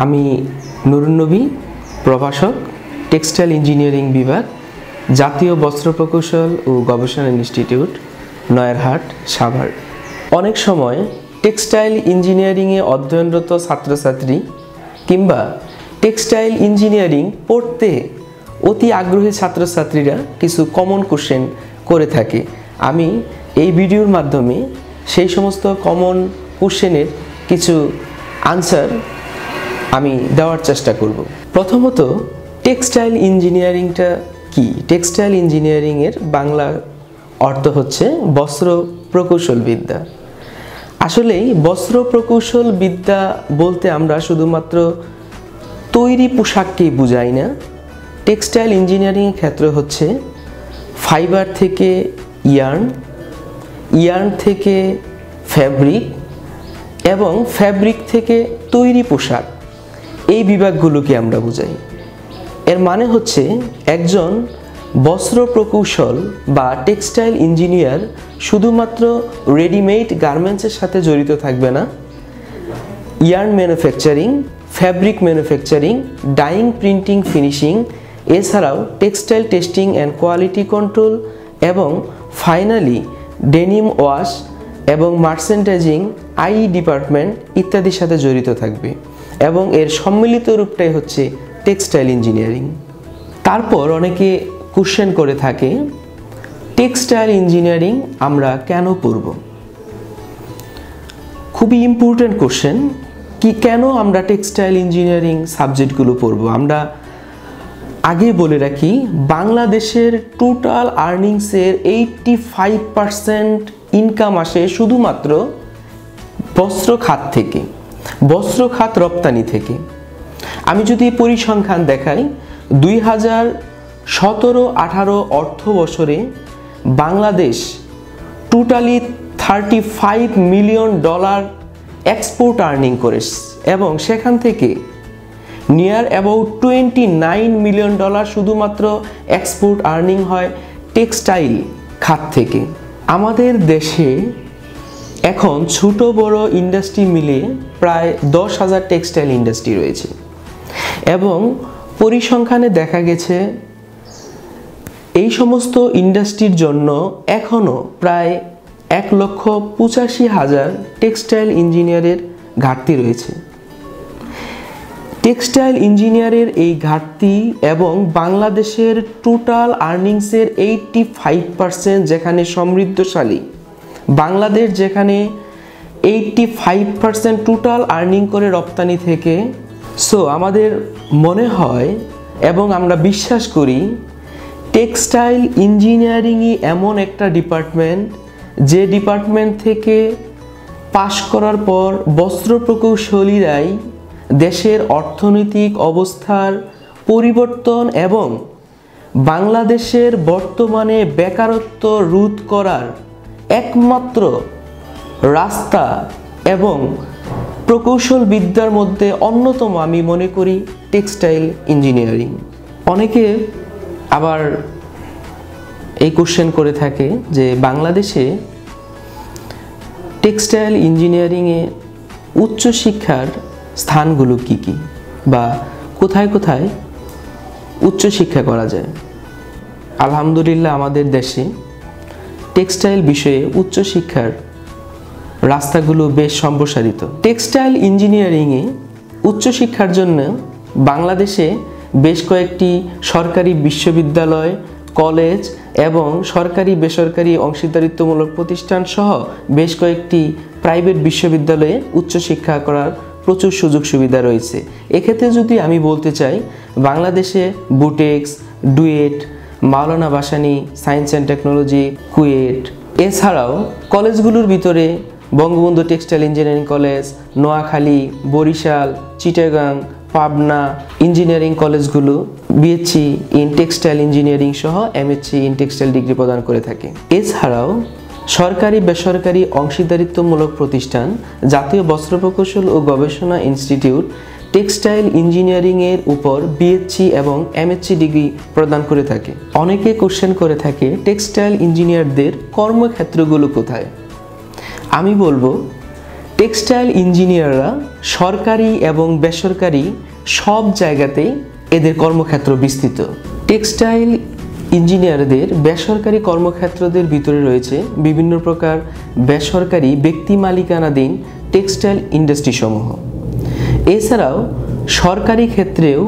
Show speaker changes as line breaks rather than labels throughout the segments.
আমি নুরুন নবী, প্রভাষক, টেক্সটাইল ইঞ্জিনিয়ারিং বিভাগ, জাতীয় বস্ত্র প্রকৌশল ও গবেষণা ইনস্টিটিউট, নয়ারহাট, সাভার। অনেক সময় টেক্সটাইল ইঞ্জিনিয়ারিংয়ে অধ্যয়নরত ছাত্রছাত্রী কিংবা টেক্সটাইল ইঞ্জিনিয়ারিং পড়তে অতি আগ্রহী ছাত্রছাত্রীরা কিছু কমন কোশ্চেন করে থাকে। আমি এই ভিডিওর মাধ্যমে সেই সমস্ত কমন কোশ্চেনের কিছু আনসার আমি দেওয়ার চেষ্টা করব। প্রথমত, টেক্সটাইল ইঞ্জিনিয়ারিংটা কি? টেক্সটাইল ইঞ্জিনিয়ারিংয়ের বাংলা অর্থ হচ্ছে বস্ত্র প্রকৌশল বিদ্যা। আসলেই বস্ত্র প্রকৌশল বিদ্যা বলতে আমরা শুধুমাত্র তৈরি পোশাককেই বুঝাই না। টেক্সটাইল ইঞ্জিনিয়ারিংয়ের ক্ষেত্রে হচ্ছে ফাইবার থেকে ইয়ার্ন, ইয়ার্ন থেকে ফ্যাব্রিক এবং ফ্যাব্রিক থেকে তৈরি পোশাক, এই বিভাগগুলোকে আমরা বুঝাই। এর মানে হচ্ছে একজন বস্ত্র প্রকৌশল বা টেক্সটাইল ইঞ্জিনিয়ার শুধুমাত্র রেডিমেড গার্মেন্টসের সাথে জড়িত থাকবে না। Yarn manufacturing, fabric manufacturing, dyeing, printing, finishing, এছাড়াও textile testing and quality control এবং ফাইনালি ডেনিম ওয়াশ এবং মার্চেন্ডাইজিং, আই ডিপার্টমেন্ট ইত্যাদির সাথে জড়িত থাকবে এবং এর সম্মিলিত রূপটাই হচ্ছে টেক্সটাইল ইঞ্জিনিয়ারিং। তারপর অনেকে কোশ্চেন করে থাকে, টেক্সটাইল ইঞ্জিনিয়ারিং আমরা কেন পড়ব? খুবই ইম্পর্টেন্ট কোশ্চেন, কি কেন আমরা টেক্সটাইল ইঞ্জিনিয়ারিং সাবজেক্টগুলো পড়ব? আমরা আগে বলে রাখি, বাংলাদেশের টোটাল আর্নিংসের 85% ইনকাম আসে শুধুমাত্র বস্ত্র খাত থেকে, বস্ত্র খাত রপ্তানি থেকে। আমি যদি পরিসংখ্যান দেখাই, 2017-18 অর্থ বছরে Bangladesh totally $35 million export earning করেছে এবং সেখান থেকে নিয়ার অ্যাবাউট $29 মিলিয়ন শুধুমাত্র এক্সপোর্ট আর্নিং হয় টেক্সটাইল খাত থেকে। আমাদের দেশে এখন ছোট বড় ইন্ডাস্ট্রি মিলে প্রায় 10,000 টেক্সটাইল ইন্ডাস্ট্রি রয়েছে এবং পরিসংখ্যানে দেখা গেছে এই সমস্ত ইন্ডাস্ট্রির জন্য এখনও প্রায় 1,85,000 টেক্সটাইল ইঞ্জিনিয়ারের ঘাটতি রয়েছে। টেক্সটাইল ইঞ্জিনিয়ারের এই ঘাটতি এবং বাংলাদেশের টোটাল আর্নিংসের 85% যেখানে সমৃদ্ধশালী, বাংলাদেশ যেখানে 85% টোটাল আর্নিং করে রপ্তানি থেকে, সো আমাদের মনে হয় এবং আমরা বিশ্বাস করি টেক্সটাইল ইঞ্জিনিয়ারিংই এমন একটা ডিপার্টমেন্ট যে ডিপার্টমেন্ট থেকে পাশ করার পর বস্ত্র প্রকৌশলীরাই দেশের অর্থনৈতিক অবস্থার পরিবর্তন এবং বাংলাদেশের বর্তমানে বেকারত্ব রোধ করার একমাত্র রাস্তা এবং প্রকৌশল বিদ্যার মধ্যে অন্যতম আমি মনে করি টেক্সটাইল ইঞ্জিনিয়ারিং। অনেকে আবার এই কোশ্চেন করে থাকে যে বাংলাদেশে টেক্সটাইল ইঞ্জিনিয়ারিংয়ে উচ্চশিক্ষার স্থানগুলো কি কি বা কোথায় কোথায় উচ্চশিক্ষা করা যায়। আলহামদুলিল্লাহ আমাদের দেশে টেক্সটাইল বিষয়ে উচ্চশিক্ষার রাস্তাগুলো বেশ সম্প্রসারিত। টেক্সটাইল ইঞ্জিনিয়ারিংয়ে উচ্চশিক্ষার জন্য বাংলাদেশে বেশ কয়েকটি সরকারি বিশ্ববিদ্যালয়, কলেজ এবং সরকারি বেসরকারি অংশীদারিত্বমূলক প্রতিষ্ঠান সহ বেশ কয়েকটি প্রাইভেট বিশ্ববিদ্যালয়ে উচ্চশিক্ষা করার প্রচুর সুযোগ সুবিধা রয়েছে। এক্ষেত্রে যদি আমি বলতে চাই, বাংলাদেশে BUTEX, DUET, Maulana Bhashani science and technology, KUET, এছাড়াও কলেজগুলোর ভিতরে Bangabandhu textile engineering college, Noakhali, Barishal, Chittagong, Pabna engineering কলেজগুলো বিএসসি ইন টেক্সটাইল ইঞ্জিনিয়ারিং সহ এমএসসি ইন টেক্সটাইল ডিগ্রি প্রদান করে থাকে। এছাড়াও সরকারি বেসরকারি অংশীদারিত্বমূলক প্রতিষ্ঠান জাতীয় বস্ত্র প্রকৌশল ও গবেষণা ইনস্টিটিউট টেক্সটাইল ইঞ্জিনিয়ারিংয়ের উপর বিএসসি এবং এমএসসি ডিগ্রি প্রদান করে থাকে। অনেকে কোশ্চেন করে থাকে টেক্সটাইল ইঞ্জিনিয়ারদের কর্মক্ষেত্রগুলো কোথায়। আমি বলবো টেক্সটাইল ইঞ্জিনিয়াররা সরকারি এবং বেসরকারি সব জায়গাতেই এদের কর্মক্ষেত্র বিস্তৃত। টেক্সটাইল ইঞ্জিনিয়ারদের বেসরকারি কর্মক্ষেত্রদের ভিতরে রয়েছে বিভিন্ন প্রকার বেসরকারি ব্যক্তি মালিকানাধীন টেক্সটাইল ইন্ডাস্ট্রি সমূহ। এছাড়াও সরকারি ক্ষেত্রেও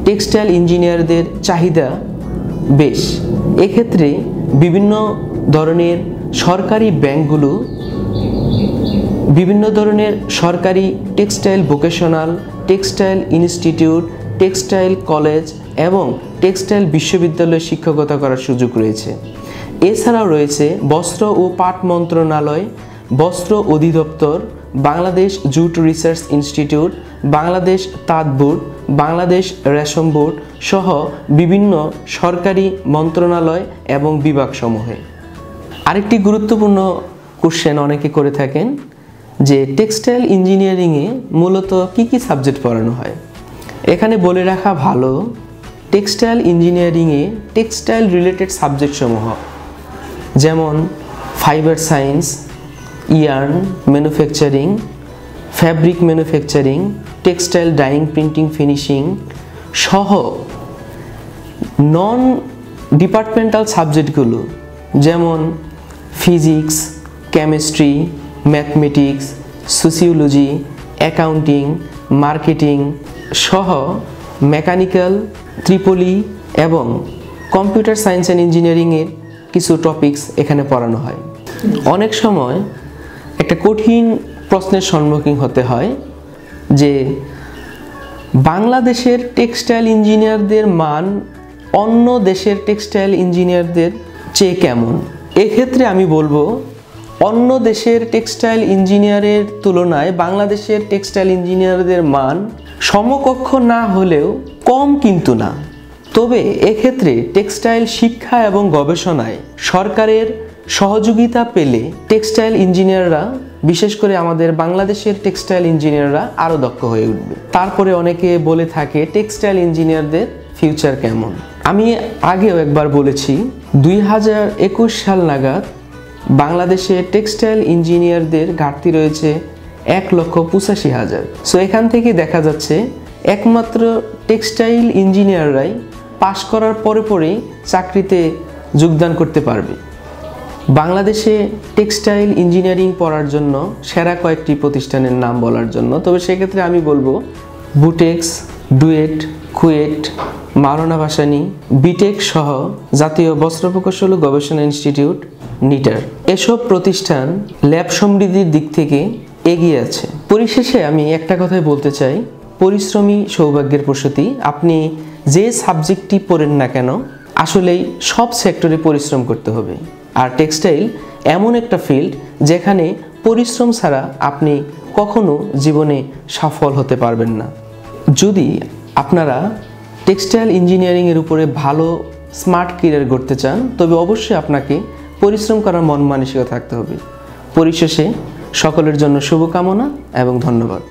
টেক্সটাইল ইঞ্জিনিয়ারদের চাহিদা বেশ। এক্ষেত্রে বিভিন্ন ধরনের সরকারি ব্যাংকগুলো বিভিন্ন ধরনের সরকারি textile vocational, textile institute, textile college এবং টেক্সটাইল বিশ্ববিদ্যালয়ে শিক্ষকতা করার সুযোগ রয়েছে। এছাড়াও রয়েছে বস্ত্র ও পাট মন্ত্রণালয়, বস্ত্র অধিদপ্তর, Bangladesh jute research institute, Bangladesh তাঁত বোর্ড, বাংলাদেশ রেশম বোর্ড সহ বিভিন্ন সরকারি মন্ত্রণালয় এবং বিভাগসমূহে। আরেকটি গুরুত্বপূর্ণ কোশ্চেন অনেকে করে থাকেন যে টেক্সটাইল ইঞ্জিনিয়ারিংয়ে মূলত কি কি সাবজেক্ট পড়ানো হয়। এখানে বলে রাখা ভালো, টেক্সটাইল ইঞ্জিনিয়ারিংয়ে টেক্সটাইল রিলেটেড সাবজেক্টসমূহ যেমন fibre science, yarn manufacturing, fabric manufacturing, textile dyeing, printing, finishing সহ নন ডিপার্টমেন্টাল সাবজেক্টগুলো যেমন physics, chemistry, mathematics, sociology, accounting, marketing সহ মেকানিক্যাল, ট্রিপলি এবং কম্পিউটার সায়েন্স অ্যান্ড ইঞ্জিনিয়ারিংয়ের কিছু টপিকস এখানে পড়ানো হয়। অনেক সময় একটা কঠিন প্রশ্নের সম্মুখীন হতে হয় যে বাংলাদেশের টেক্সটাইল ইঞ্জিনিয়ারদের মান অন্য দেশের টেক্সটাইল ইঞ্জিনিয়ারদের চেয়ে কেমন। এক্ষেত্রে আমি বলবো অন্য দেশের টেক্সটাইল ইঞ্জিনিয়ারের তুলনায় বাংলাদেশের টেক্সটাইল ইঞ্জিনিয়ারদের মান সমকক্ষ না হলেও কম কিন্তু না। তবে এক্ষেত্রে টেক্সটাইল শিক্ষা এবং গবেষণায় সরকারের সহযোগিতা পেলে টেক্সটাইল ইঞ্জিনিয়াররা, বিশেষ করে আমাদের বাংলাদেশের টেক্সটাইল ইঞ্জিনিয়াররা আরও দক্ষ হয়ে উঠবে। তারপরে অনেকে বলে থাকে টেক্সটাইল ইঞ্জিনিয়ারদের ফিউচার কেমন। আমি আগেও একবার বলেছি 2021 সাল নাগাদ বাংলাদেশে টেক্সটাইল ইঞ্জিনিয়ারদের ঘাটতি রয়েছে 1,85,000। সো এখান থেকে দেখা যাচ্ছে একমাত্র টেক্সটাইল ইঞ্জিনিয়াররাই পাশ করার পরে পরেই চাকরিতে যোগদান করতে পারবে। বাংলাদেশে টেক্সটাইল ইঞ্জিনিয়ারিং পড়ার জন্য সেরা কয়েকটি প্রতিষ্ঠানের নাম বলার জন্য, তবে সেক্ষেত্রে আমি বলবো বুটেক্স, ডুয়েট, কুয়েট, মাওলানা ভাসানী, বিটেক সহ জাতীয় বস্ত্র প্রকৌশল ও গবেষণা ইনস্টিটিউট, নিটার এসব প্রতিষ্ঠান ল্যাব সমৃদ্ধির দিক থেকে এগিয়ে আছে। পরিশেষে আমি একটা কথাই বলতে চাই, পরিশ্রমী সৌভাগ্যের প্রসূতি। আপনি যে সাবজেক্টটি পড়েন না কেন, আসলেই সব সেক্টরে পরিশ্রম করতে হবে। আর টেক্সটাইল এমন একটা ফিল্ড যেখানে পরিশ্রম ছাড়া আপনি কখনো জীবনে সফল হতে পারবেন না। যদি আপনারা টেক্সটাইল ইঞ্জিনিয়ারিংয়ের উপরে ভালো স্মার্ট ক্যারিয়ার গড়তে চান, তবে অবশ্যই আপনাকে পরিশ্রম করার মন মানসিকতা থাকতে হবে। পরিশেষে সকলের জন্য শুভকামনা এবং ধন্যবাদ।